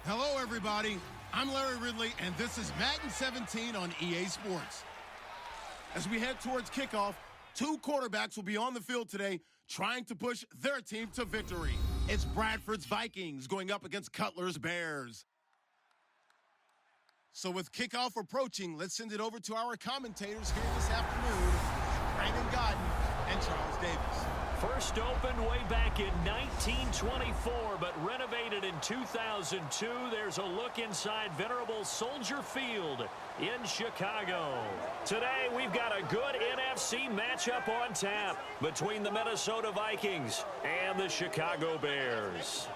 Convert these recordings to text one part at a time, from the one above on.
Hello, everybody. I'm Larry Ridley, and this is Madden 17 on EA Sports. As we head towards kickoff, two quarterbacks will be on the field today trying to push their team to victory. It's Bradford's Vikings going up against Cutler's Bears. So with kickoff approaching, let's send it over to our commentators here this afternoon, Brandon Godden and Charles Davis. First opened way back in 1924, but renovated in 2002. There's a look inside venerable Soldier Field in Chicago. Today, we've got a good NFC matchup on tap between the Minnesota Vikings and the Chicago Bears.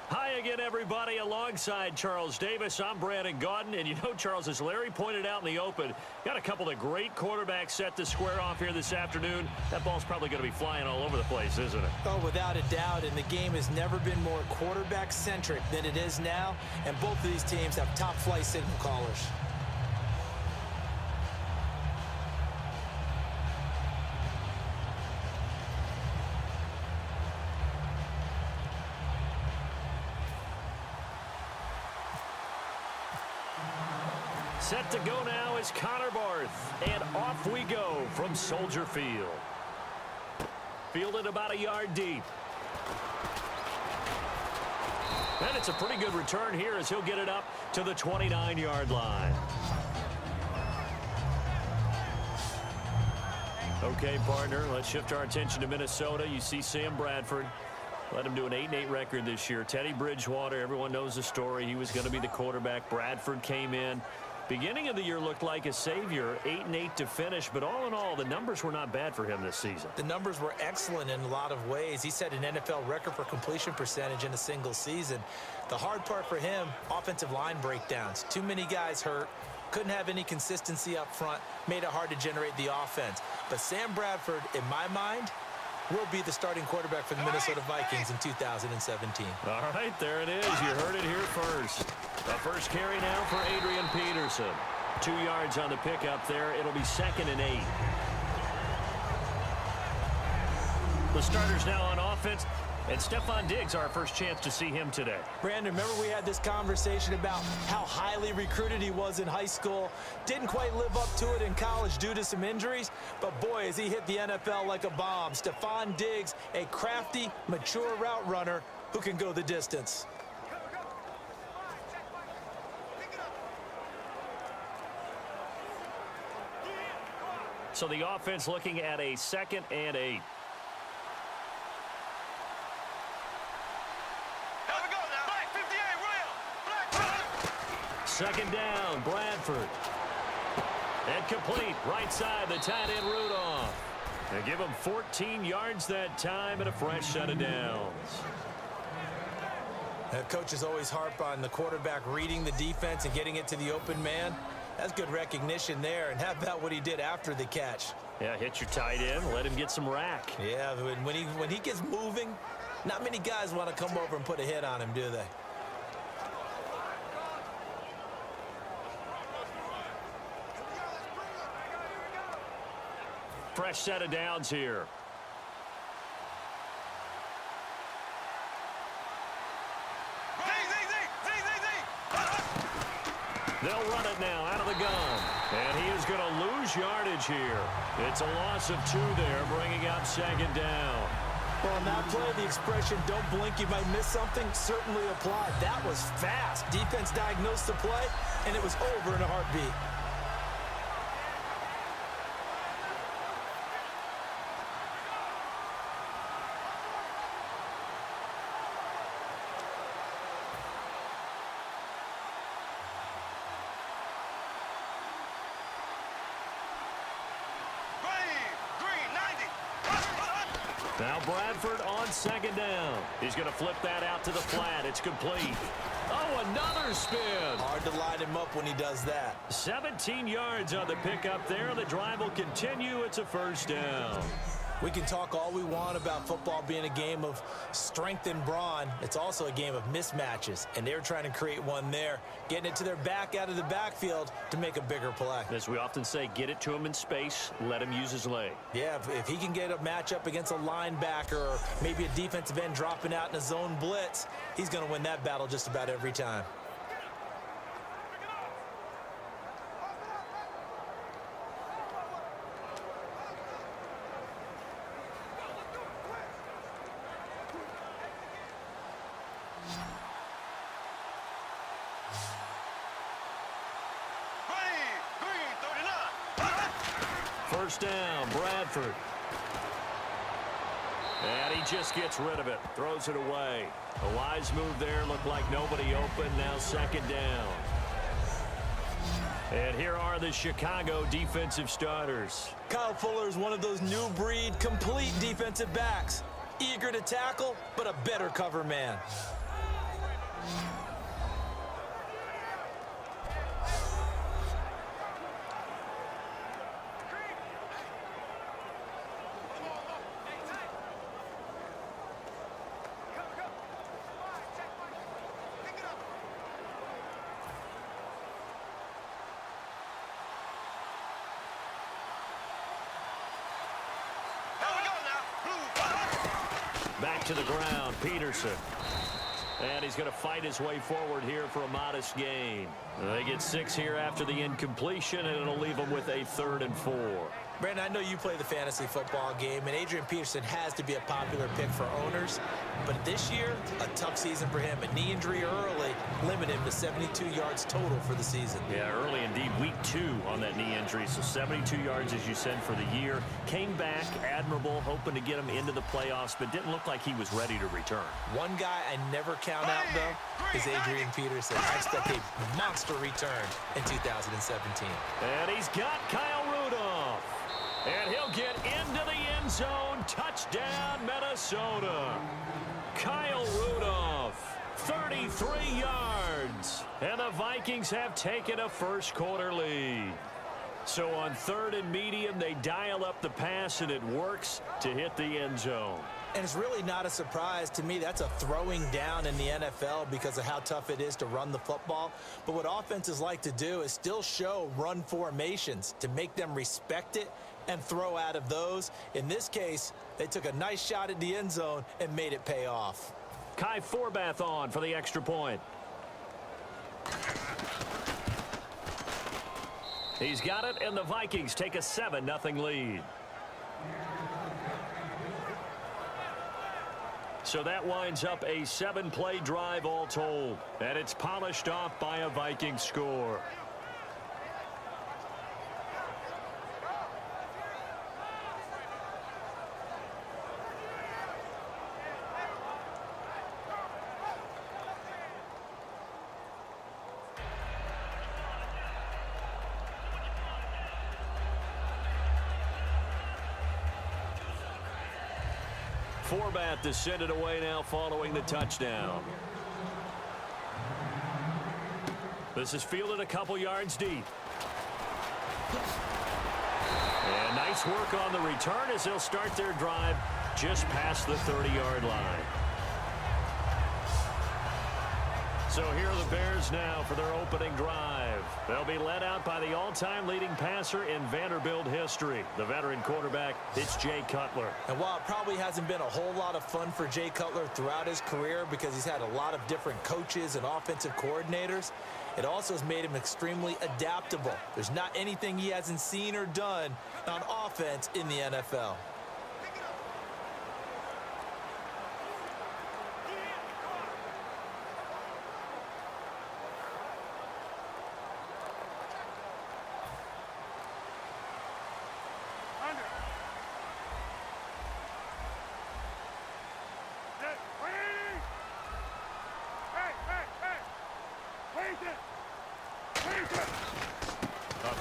Hi again, everybody. Alongside Charles Davis, I'm Brandon Godden. And you know, Charles, as Larry pointed out in the open, got a couple of great quarterbacks set to square off here this afternoon. That ball's probably going to be flying all over the place, isn't it? Oh, without a doubt. And the game has never been more quarterback-centric than it is now. And both of these teams have top-flight signal callers. Set to go now is Connor Barth, and off we go from Soldier Field. Fielded about a yard deep. And it's a pretty good return here as he'll get it up to the 29-yard line. Okay, partner, let's shift our attention to Minnesota. You see Sam Bradford. Let him do an 8-8 record this year. Teddy Bridgewater, everyone knows the story. He was going to be the quarterback. Bradford came in. Beginning of the year looked like a savior, 8-8 to finish, but all in all, the numbers were not bad for him this season. The numbers were excellent in a lot of ways. He set an NFL record for completion percentage in a single season. The hard part for him, offensive line breakdowns. Too many guys hurt, couldn't have any consistency up front, made it hard to generate the offense. But Sam Bradford, in my mind, will be the starting quarterback for the Minnesota Vikings in 2017. All right, there it is. You heard it here first. The first carry now for Adrian Peterson. 2 yards on the pickup there. It'll be 2nd and 8. The starters now on offense. And Stephon Diggs, our first chance to see him today. Brandon, remember we had this conversation about how highly recruited he was in high school. Didn't quite live up to it in college due to some injuries. But, boy, has he hit the NFL like a bomb. Stephon Diggs, a crafty, mature route runner who can go the distance. So the offense looking at a 2nd and 8. Second down, Bradford. And complete, right side, the tight end Rudolph. They give him 14 yards that time and a fresh set of downs. Coaches always harp on the quarterback reading the defense and getting it to the open man. That's good recognition there. And how about what he did after the catch? Yeah, hit your tight end, let him get some rack. Yeah, when he gets moving, not many guys want to come over and put a hit on him, do they? Fresh set of downs here. They'll run it now out of the gun. And he is going to lose yardage here. It's a loss of 2 there, bringing up 2nd down. Well, on that play, the expression, don't blink, you might miss something, certainly applied. That was fast. Defense diagnosed the play, and it was over in a heartbeat. Now Bradford on 2nd down. He's going to flip that out to the flat. It's complete. Oh, another spin. Hard to line him up when he does that. 17 yards on the pickup there. The drive will continue. It's a 1st down. We can talk all we want about football being a game of strength and brawn. It's also a game of mismatches, and they're trying to create one there, getting it to their back out of the backfield to make a bigger play. As we often say, get it to him in space, let him use his leg. Yeah, if he can get a matchup against a linebacker or maybe a defensive end dropping out in a zone blitz, he's going to win that battle just about every time. First down, Bradford. And he just gets rid of it, throws it away. A wise move there, looked like nobody open, now second down. And here are the Chicago defensive starters. Kyle Fuller is one of those new breed complete defensive backs. Eager to tackle, but a better cover man. Back to the ground, Peterson. And he's going to fight his way forward here for a modest gain. They get 6 here after the incompletion, and it'll leave them with a 3rd and 4. Brandon, I know you play the fantasy football game, and Adrian Peterson has to be a popular pick for owners. But this year, a tough season for him. A knee injury early limited him to 72 yards total for the season. Yeah, early indeed. Week 2 on that knee injury. So 72 yards, as you said, for the year. Came back admirable, hoping to get him into the playoffs, but didn't look like he was ready to return. One guy I never count out, though, is Adrian Peterson. I expect a monster return in 2017. And he's got Kyle Rudolph. And he'll get into the end zone. Touchdown, Minnesota. Kyle Rudolph, 33 yards. And the Vikings have taken a first-quarter lead. So on 3rd and medium, they dial up the pass, and it works to hit the end zone. And it's really not a surprise to me. That's a throwing down in the NFL because of how tough it is to run the football. But what offenses like to do is still show run formations to make them respect it and throw out of those. In this case, they took a nice shot at the end zone and made it pay off. Kai Forbath on for the extra point. He's got it, and the Vikings take a 7-0 lead. So that winds up a 7-play drive all told, and it's polished off by a Viking score. Forbath to send it away now following the touchdown. This is fielded a couple yards deep. And nice work on the return as they'll start their drive just past the 30-yard line. So here are the Bears now for their opening drive. They'll be led out by the all-time leading passer in Vanderbilt history, the veteran quarterback. It's Jay Cutler. And while it probably hasn't been a whole lot of fun for Jay Cutler throughout his career because he's had a lot of different coaches and offensive coordinators, it also has made him extremely adaptable. There's not anything he hasn't seen or done on offense in the NFL.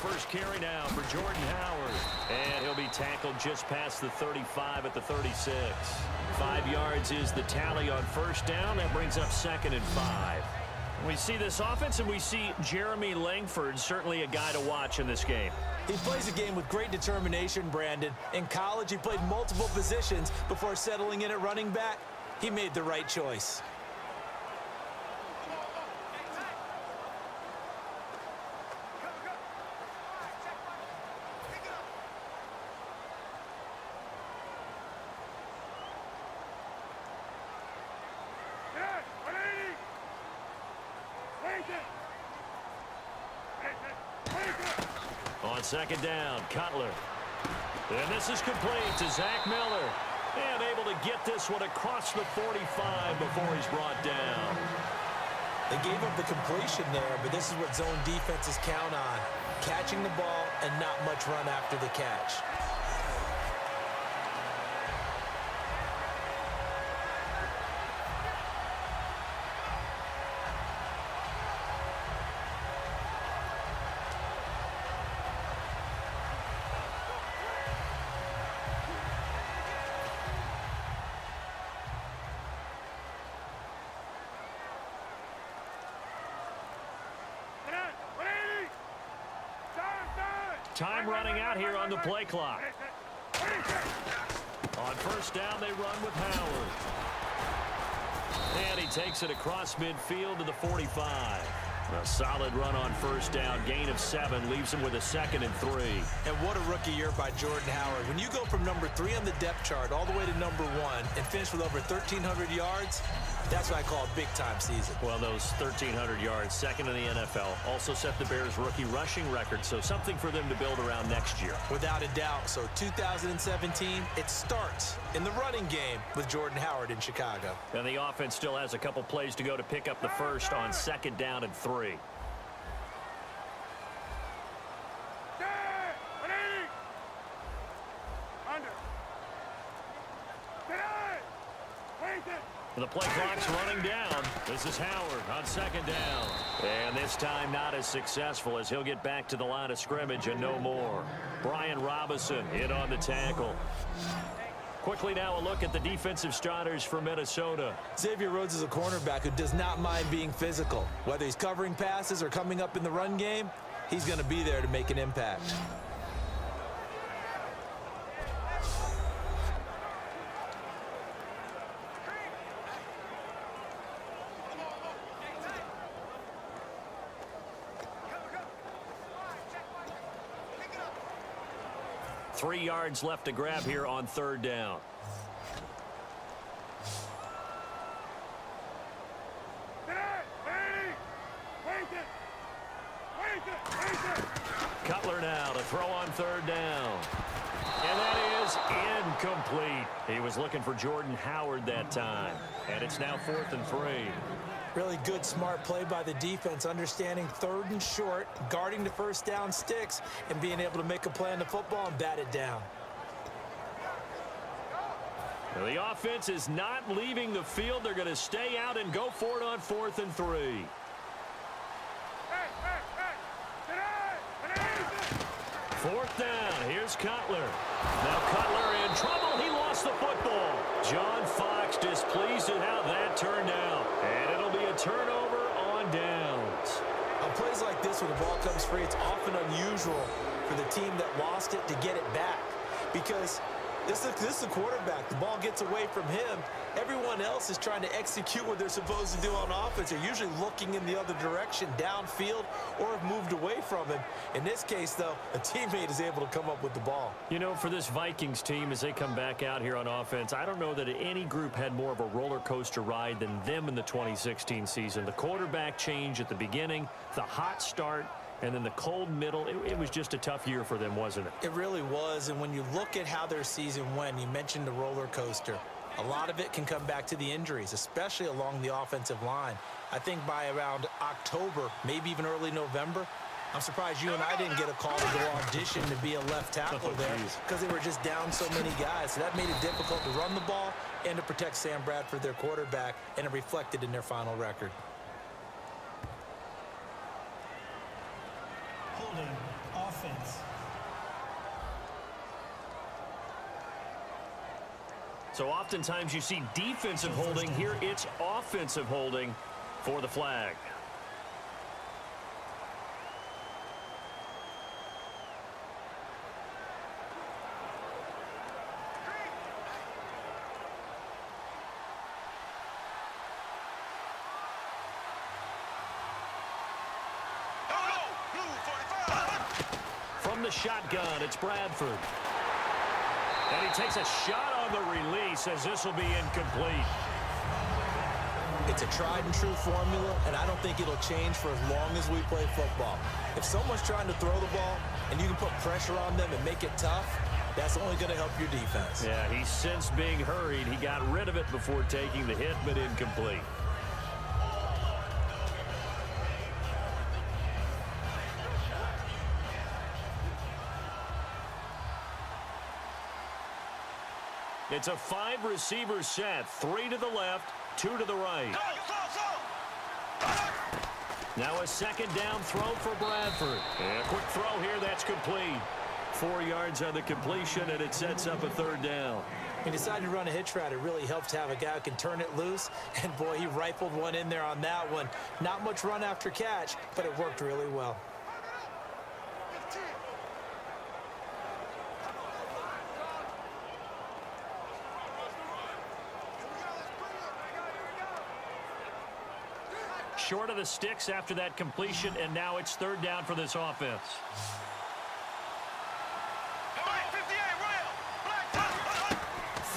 First carry now for Jordan Howard. And he'll be tackled just past the 35 at the 36. 5 yards is the tally on first down. That brings up 2nd and 5. We see this offense, and we see Jeremy Langford, certainly a guy to watch in this game. He plays a game with great determination, Brandon. In college, he played multiple positions before settling in at running back. He made the right choice. On second down, Cutler. And this is complete to Zach Miller. And able to get this one across the 45 before he's brought down. They gave up the completion there, but this is what zone defenses count on. Catching the ball and not much run after the catch. Time running out here on the play clock. On first down, they run with Howard. And he takes it across midfield to the 45. A solid run on first down. Gain of 7 leaves him with a 2nd and 3. And what a rookie year by Jordan Howard. When you go from number 3 on the depth chart all the way to number 1 and finish with over 1,300 yards, that's what I call a big-time season. Well, those 1,300 yards, 2nd in the NFL, also set the Bears' rookie rushing record, so something for them to build around next year. Without a doubt. So 2017, it starts in the running game with Jordan Howard in Chicago. And the offense still has a couple plays to go to pick up the first on 2nd down and 3. The play clock's running down. This is Howard on 2nd down. And this time not as successful as he'll get back to the line of scrimmage and no more. Brian Robinson in on the tackle. Quickly now a look at the defensive starters for Minnesota. Xavier Rhodes is a cornerback who does not mind being physical. Whether he's covering passes or coming up in the run game, he's going to be there to make an impact. Three yards left to grab here on 3rd down. Cutler now to throw on 3rd down. And that is incomplete. He was looking for Jordan Howard that time. And it's now 4th and 3. Really good, smart play by the defense, understanding 3rd and short, guarding the first down sticks, and being able to make a play on the football and bat it down. The offense is not leaving the field. They're going to stay out and go for it on 4th and 3. Fourth down. Here's Cutler. Now Cutler in trouble. He lost the football. John Fox displeased at how that turned out. And it'll be a turnover on downs. On plays like this when the ball comes free, it's often unusual for the team that lost it to get it back. Because this is the quarterback. The ball gets away from him. Everyone else is trying to execute what they're supposed to do on offense. They're usually looking in the other direction, downfield, or have moved away from him. In this case, though, a teammate is able to come up with the ball. You know, for this Vikings team, as they come back out here on offense, I don't know that any group had more of a roller coaster ride than them in the 2016 season. The quarterback change at the beginning, the hot start, and then the cold middle. It was just a tough year for them, wasn't it? It really was. And when you look at how their season went, you mentioned the roller coaster. A lot of it can come back to the injuries, especially along the offensive line. I think by around October, maybe even early November, I'm surprised you and I didn't get a call to go audition to be a left tackle there because they were just down so many guys. So that made it difficult to run the ball and to protect Sam Bradford, their quarterback, and it reflected in their final record. Holding offense. So oftentimes you see defensive holding. Here it's offensive holding for the flag. the shotgun. It's Bradford. And he takes a shot on the release as this will be incomplete. It's a tried-and-true formula, and I don't think it'll change for as long as we play football. If someone's trying to throw the ball and you can put pressure on them and make it tough, that's only going to help your defense. Yeah, he sensed being hurried. He got rid of it before taking the hit, but incomplete. It's a 5-receiver set. 3 to the left, 2 to the right. Now a second down throw for Bradford. And a quick throw here, that's complete. 4 yards on the completion, and it sets up a third down. He decided to run a hitch route. It really helps to have a guy who can turn it loose. And, boy, he rifled one in there on that one. Not much run after catch, but it worked really well. Short of the sticks after that completion, and now it's third down for this offense.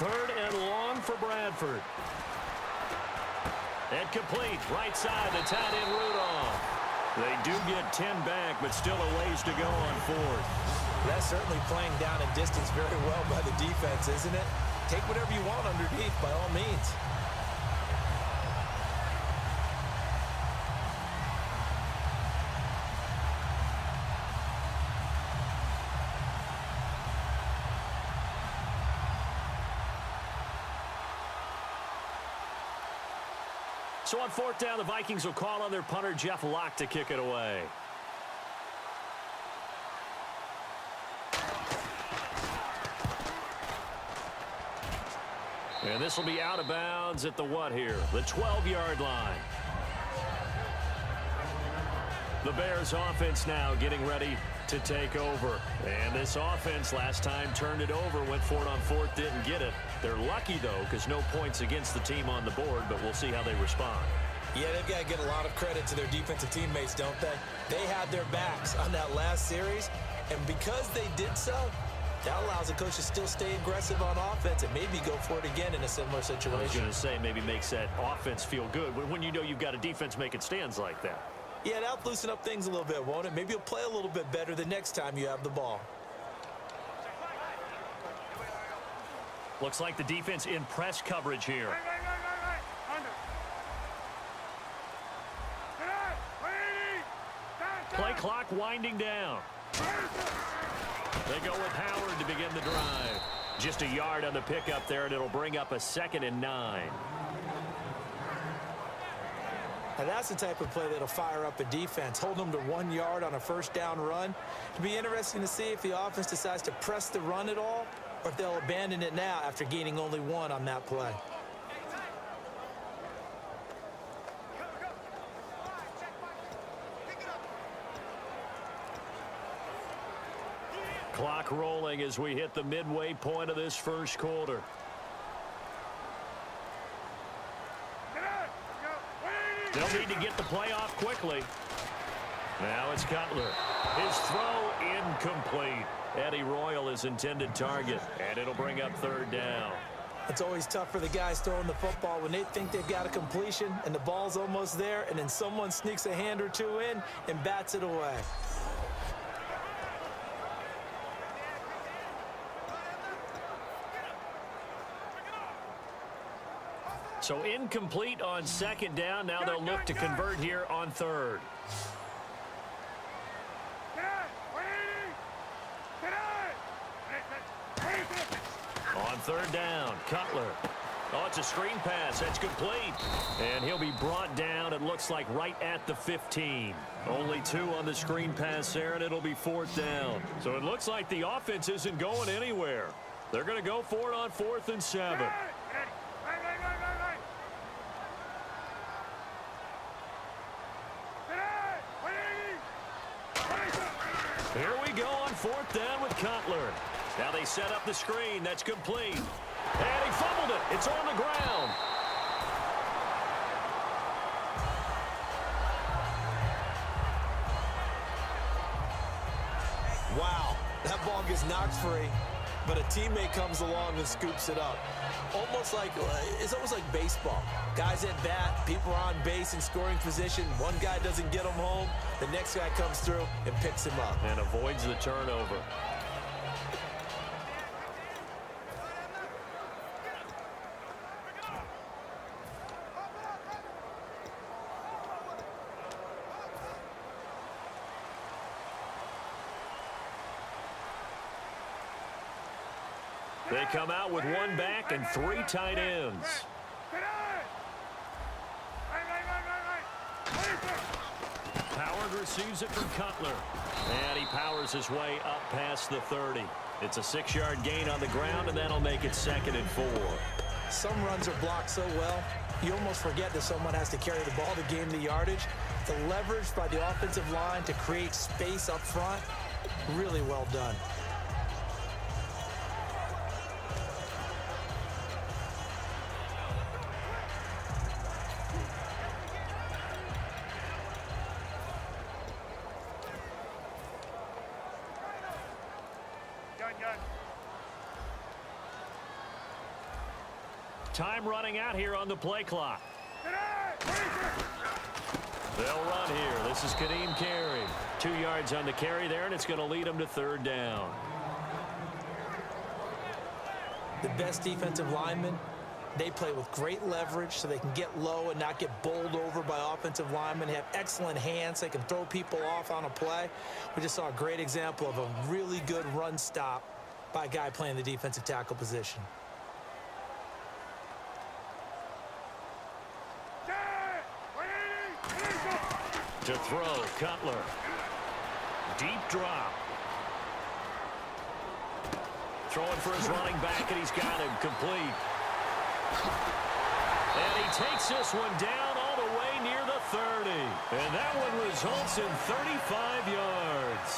Third and long for Bradford. And complete, right side, the tight end Rudolph. They do get 10 back, but still a ways to go on fourth. That's certainly playing down and distance very well by the defense, isn't it? Take whatever you want underneath, by all means. So on fourth down, the Vikings will call on their punter, Jeff Locke, to kick it away. And this will be out of bounds at the what here? The 12-yard line. The Bears offense now getting ready to take over. And this offense last time turned it over, went for it on fourth, didn't get it. They're lucky, though, because no points against the team on the board, but we'll see how they respond. Yeah, they've got to get a lot of credit to their defensive teammates, don't they? They had their backs on that last series, and because they did so, that allows the coach to still stay aggressive on offense and maybe go for it again in a similar situation. I was going to say, maybe makes that offense feel good when you know you've got a defense making stands like that. Yeah, that'll loosen up things a little bit, won't it? Maybe you'll play a little bit better the next time you have the ball. Looks like the defense in press coverage here. Play clock winding down. They go with Howard to begin the drive. Just a yard on the pickup there, and it'll bring up a 2nd and 9. Now that's the type of play that'll fire up a defense, holding them to 1 yard on a first down run. It'll be interesting to see if the offense decides to press the run at all, or if they'll abandon it now after gaining only 1 on that play. Clock rolling as we hit the midway point of this first quarter. They'll need to get the play off quickly. Now it's Cutler. His throw incomplete. Eddie Royal is intended target, and it'll bring up third down. It's always tough for the guys throwing the football when they think they've got a completion and the ball's almost there, and then someone sneaks a hand or two in and bats it away. So incomplete on second down. Now they'll look to convert here on third. On third down, Cutler. Oh, it's a screen pass. That's complete. And he'll be brought down, it looks like, right at the 15. Only 2 on the screen pass there, and it'll be fourth down. So it looks like the offense isn't going anywhere. They're going to go for it on 4th and 7. Here we go on 4th down with Cutler. Now they set up the screen. That's complete. And he fumbled it. It's on the ground. Wow. That ball gets knocked free, but a teammate comes along and scoops it up. It's almost like baseball. Guys at bat, people are on base in scoring position. One guy doesn't get him home. The next guy comes through and picks him up. And avoids the turnover. They come out with one back and 3 tight ends. Howard receives it from Cutler. And he powers his way up past the 30. It's a 6-yard gain on the ground, and that'll make it 2nd and 4. Some runs are blocked so well, you almost forget that someone has to carry the ball to gain the yardage. The leverage by the offensive line to create space up front, really well done. Time running out here on the play clock. They'll run here. This is Kadeem Carey. 2 yards on the carry there, and it's going to lead them to 3rd down. The best defensive linemen, they play with great leverage so they can get low and not get bowled over by offensive linemen. They have excellent hands. They can throw people off on a play. We just saw a great example of a really good run stop by a guy playing the defensive tackle position. To throw, Cutler. Deep drop. Throwing for his running back, and he's got him complete. And he takes this one down all the way near the 30. And that one results in 35 yards.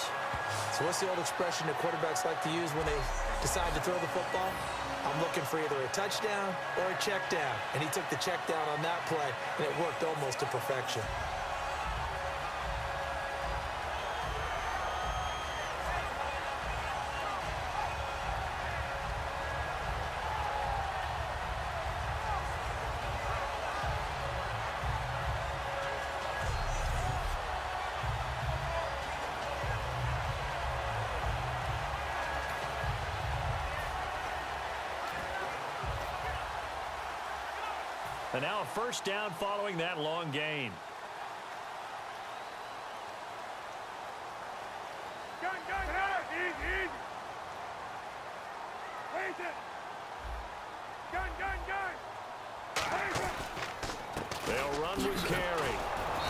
So what's the old expression that quarterbacks like to use when they decide to throw the football? I'm looking for either a touchdown or a check down. And he took the check down on that play, and it worked almost to perfection. And now a 1st down following that long gain. They'll run with Carey.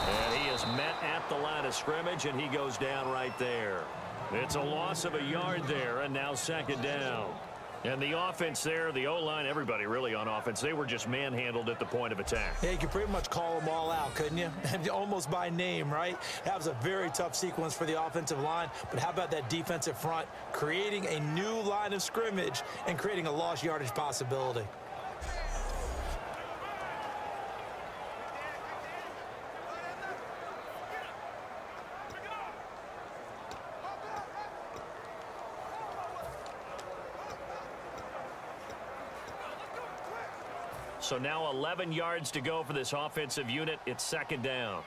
And he is met at the line of scrimmage, and he goes down right there. It's a loss of a yard there, and now 2nd down. And the offense there, the O-line, everybody really on offense, they were just manhandled at the point of attack. Yeah, you could pretty much call them all out, couldn't you? Almost by name, right? That was a very tough sequence for the offensive line. But how about that defensive front creating a new line of scrimmage and creating a lost yardage possibility? So now 11 yards to go for this offensive unit. It's 2nd down.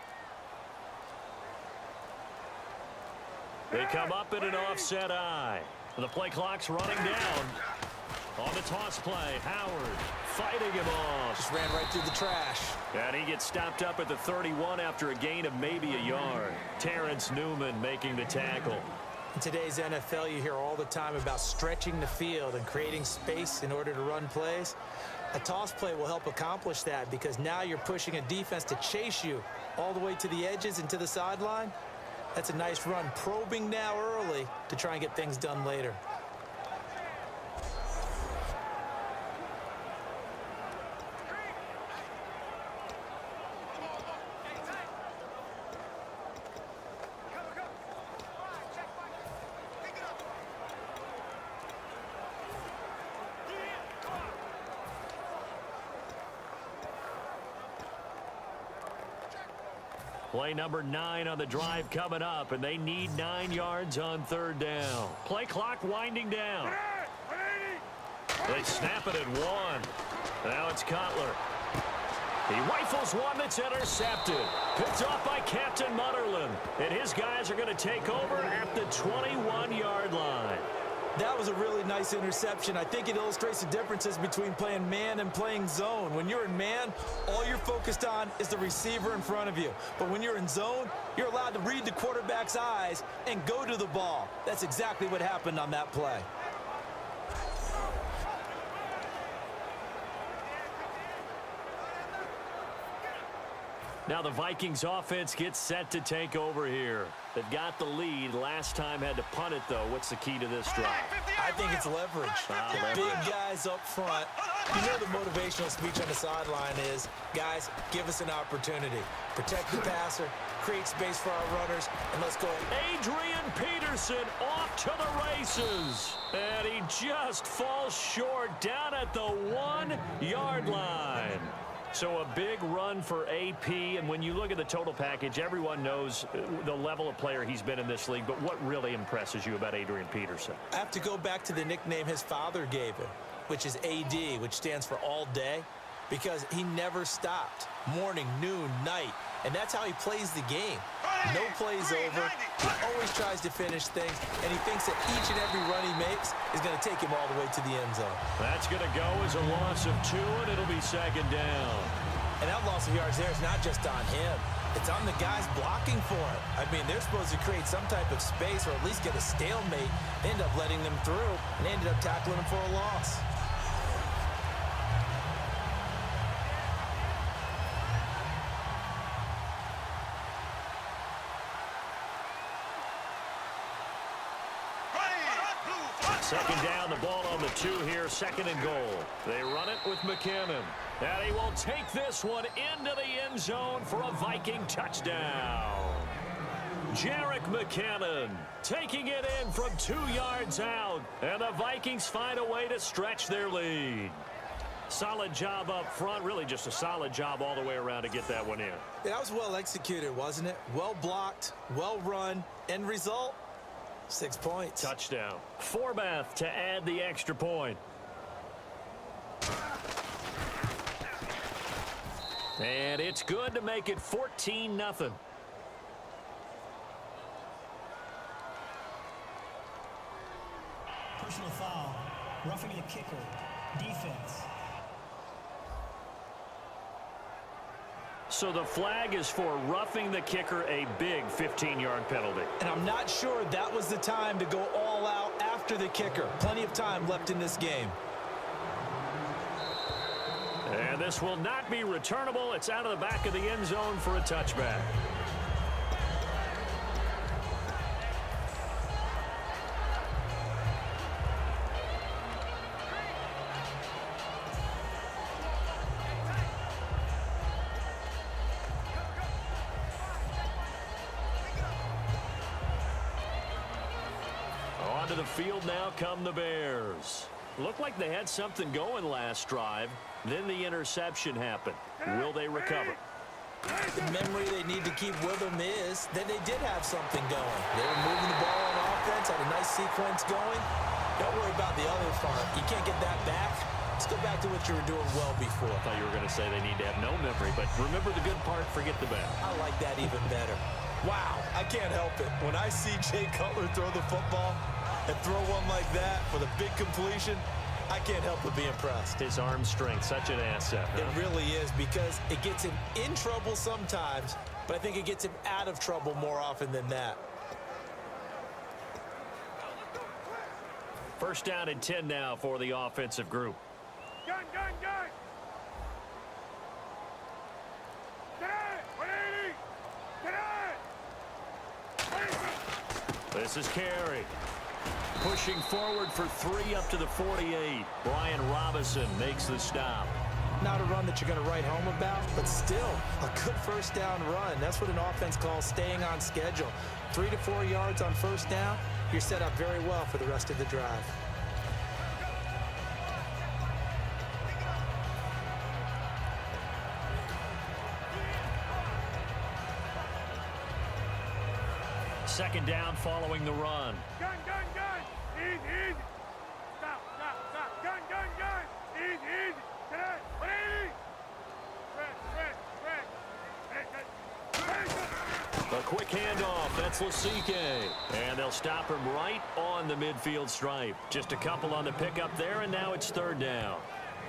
They come up in an offset eye. The play clock's running down. On the toss play, Howard fighting him off. Just ran right through the trash. And he gets stopped up at the 31 after a gain of maybe a yard. Terrence Newman making the tackle. In today's NFL, you hear all the time about stretching the field and creating space in order to run plays. A toss play will help accomplish that because now you're pushing a defense to chase you all the way to the edges and to the sideline. That's a nice run, probing now early to try and get things done later. Play number 9 on the drive coming up, and they need 9 yards on 3rd down. Play clock winding down. They snap it at 1. Now it's Cutler. He rifles one that's intercepted. Picked off by Captain Mutterland. And his guys are going to take over at the 21-yard line. That was a really nice interception. I think it illustrates the differences between playing man and playing zone. When you're in man, all you're focused on is the receiver in front of you. But when you're in zone, you're allowed to read the quarterback's eyes and go to the ball. That's exactly what happened on that play. Now the Vikings offense gets set to take over here. They've got the lead. Last time had to punt it, though. What's the key to this drive? I think it's leverage. Big guys up front. You know the motivational speech on the sideline is, guys, give us an opportunity. Protect the passer, create space for our runners, and let's go. Adrian Peterson off to the races. And he just falls short down at the 1-yard line. So a big run for AP, and when you look at the total package, everyone knows the level of player he's been in this league, but what really impresses you about Adrian Peterson? I have to go back to the nickname his father gave him, which is AD, which stands for all day, because he never stopped. Morning, noon, night, and that's how he plays the game. No plays over. He always tries to finish things, and he thinks that each and every run he makes is going to take him all the way to the end zone. That's going to go as a loss of 2, and it'll be 2nd down. And that loss of yards there is not just on him. It's on the guys blocking for him. I mean, they're supposed to create some type of space or at least get a stalemate. They end up letting them through, and they ended up tackling him for a loss. Second down, the ball on the 2 here, 2nd and goal. They run it with McKinnon. And he will take this one into the end zone for a Viking touchdown. Jerick McKinnon taking it in from 2 yards out. And the Vikings find a way to stretch their lead. Solid job up front, really just a solid job all the way around to get that one in. Yeah, that was well executed, wasn't it? Well blocked, well run, end result, 6 points. Touchdown. Forbath to add the extra point. And it's good to make it 14-0. Personal foul. Roughing the kicker. Defense. So the flag is for roughing the kicker, a big 15-yard penalty. And I'm not sure that was the time to go all out after the kicker. Plenty of time left in this game. And this will not be returnable. It's out of the back of the end zone for a touchback. Onto the field now come the Bears. Looked like they had something going last drive. Then the interception happened. Will they recover? The memory they need to keep with them is that they did have something going. They were moving the ball on offense, had a nice sequence going. Don't worry about the other part. You can't get that back. Let's go back to what you were doing well before. I thought you were going to say they need to have no memory, but remember the good part, forget the bad. I like that even better. Wow, I can't help it. When I see Jay Cutler throw the football and throw one like that with a big completion, I can't help but be impressed. His arm strength, such an asset. Huh? It really is, because it gets him in trouble sometimes, but I think it gets him out of trouble more often than that. First down and 10 now for the offensive group. Gun! Get out! 180! Get out! This is Carey. Pushing forward for 3 up to the 48. Brian Robinson makes the stop. Not a run that you're going to write home about, but still a good first down run. That's what an offense calls staying on schedule. 3 to 4 yards on first down, you're set up very well for the rest of the drive. second down following the run. Gun, gun, gun. Easy, easy. Stop, stop, stop. Gun, gun, gun. Easy, easy. Get out. 180. A quick handoff. That's Lasike. And they'll stop him right on the midfield stripe. Just a couple on the pickup there, and now it's third down.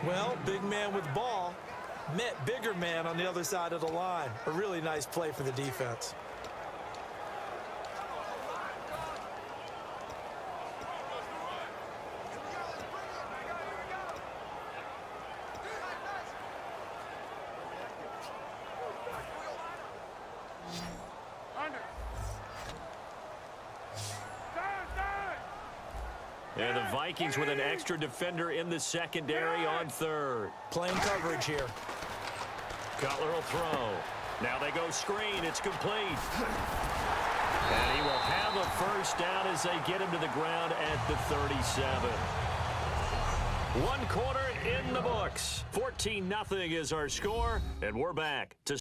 Well, big man with ball met bigger man on the other side of the line. A really nice play for the defense. And the Vikings with an extra defender in the secondary on third. Playing coverage here. Cutler will throw. Now they go screen. It's complete. And he will have a first down as they get him to the ground at the 37. 1 quarter in the books. 14-0 is our score, and we're back to